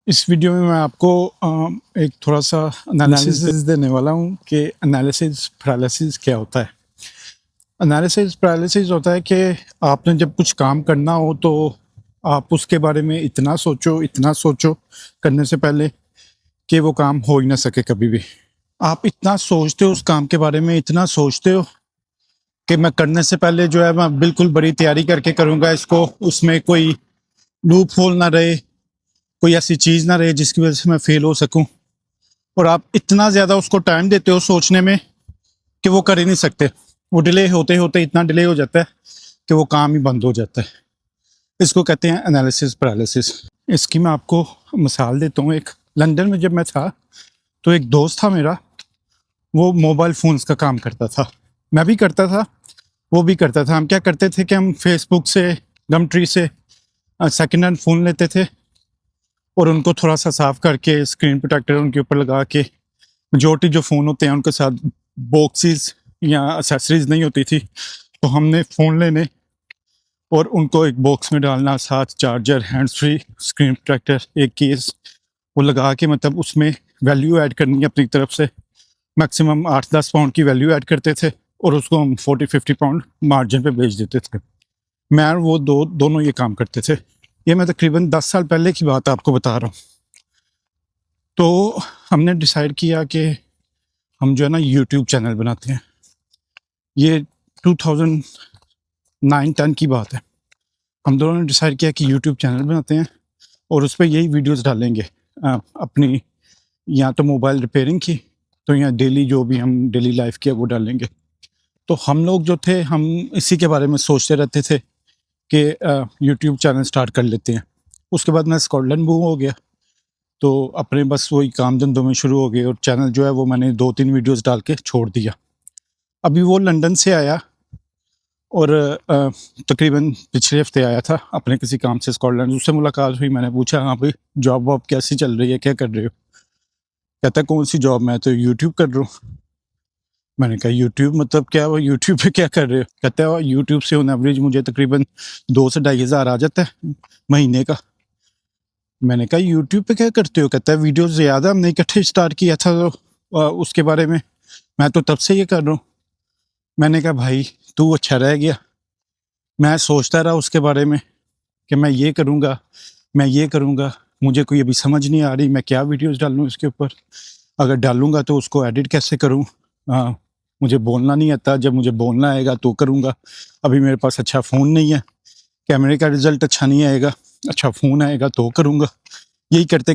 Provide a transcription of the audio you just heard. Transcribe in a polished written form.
इस वीडियो में मैं आपको एक थोड़ा-सा एनालिसिस देने वाला हूँ कि एनालिसिस पैरालिसिस क्या होता है। एनालिसिस पैरालिसिस होता है कि आपने जब कुछ काम करना हो तो आप उसके बारे में इतना सोचो करने से पहले कि वो काम हो ही ना सके कभी भी। आप इतना सोचते हो उस काम के बारे में, इतना सोचते हो कि मैं करने से पहले जो है मैं बिल्कुल बड़ी तैयारी करके करूँगा इसको, उसमें कोई लूप होल ना रहे, कोई ऐसी चीज़ ना रहे जिसकी वजह से मैं फेल हो सकूं। और आप इतना ज़्यादा उसको टाइम देते हो सोचने में कि वो कर ही नहीं सकते। वो डिले होते होते इतना डिले हो जाता है कि वो काम ही बंद हो जाता है। इसको कहते हैं एनालिसिस पैरालिसिस। इसकी मैं आपको मिसाल देता हूँ। एक लंदन में जब मैं था तो एक दोस्त था मेरा, वो मोबाइल फ़ोन्स का काम करता था, मैं भी करता था, वो भी करता था। हम क्या करते थे कि हम फेसबुक से, गमट्री से सेकेंड हैंड फ़ोन लेते थे और उनको थोड़ा सा साफ करके स्क्रीन प्रोटेक्टर उनके ऊपर लगा के, मेजॉरिटी जो फ़ोन होते हैं उनके साथ बॉक्सेस या एसेसरीज नहीं होती थी, तो हमने फ़ोन लेने और उनको एक बॉक्स में डालना, साथ charger, hands free, screen protector, एक केस वो लगा के, मतलब उसमें वैल्यू ऐड करनी है अपनी तरफ से। मैक्सिमम 8-10 पाउंड की वैल्यू ऐड करते थे और उसको हम 40-50 पाउंड मार्जिन पे बेच देते थे। मैं और वो दोनों ये काम करते थे। ये मैं तकरीबन 10 साल पहले की बात आपको बता रहा हूँ। तो हमने डिसाइड किया कि हम जो है ना यूट्यूब चैनल बनाते हैं। ये 2009-10 की बात है। हम दोनों ने डिसाइड किया कि यूट्यूब चैनल बनाते हैं और उस पर यही वीडियोस डालेंगे अपनी, या तो मोबाइल रिपेयरिंग की, तो या डेली जो भी हम डेली लाइफ की है वो डालेंगे। तो हम लोग जो थे, हम इसी के बारे में सोचते रहते थे कि यूट्यूब चैनल स्टार्ट कर लेते हैं। उसके बाद मैं स्कॉटलैंड मूव हो गया, तो अपने बस वही काम धंधों में शुरू हो गए और चैनल जो है वो मैंने 2-3 वीडियोस डाल के छोड़ दिया। अभी वो लंदन से आया और तकरीबन पिछले हफ्ते आया था अपने किसी काम से स्कॉटलैंड। उससे मुलाकात हुई, मैंने पूछा, हाँ भाई जॉब वॉब कैसी चल रही है, क्या कर रहे हो? कहता है कौन सी जॉब? मैं तो यूट्यूब कर रहा हूँ। मैंने कहा यूट्यूब मतलब क्या? वो यूट्यूब पे क्या कर रहे हो? कहता है यूट्यूब से ऑन एवरेज मुझे तकरीबन 2 से 2,500 आ जाता है महीने का। मैंने कहा यूट्यूब पे क्या करते हो? कहता है वीडियो ज़्यादा हमने इकट्ठे स्टार्ट किया था तो उसके बारे में, मैं तो तब से ये कर रहा हूँ। मैंने कहा भाई तू अच्छा रह गया। मैं सोचता रहा उसके बारे में कि मैं ये करूँगा, मैं ये करूँगा, मुझे कोई अभी समझ नहीं आ रही मैं क्या वीडियोस डालूँ इसके ऊपर। अगर डालूँगा तो उसको एडिट कैसे करूँ? मुझे बोलना नहीं आता, जब मुझे बोलना आएगा तो करूँगा। अभी मेरे पास अच्छा फ़ोन नहीं है, कैमरे का रिज़ल्ट अच्छा नहीं आएगा, अच्छा फ़ोन आएगा तो करूँगा। यही करते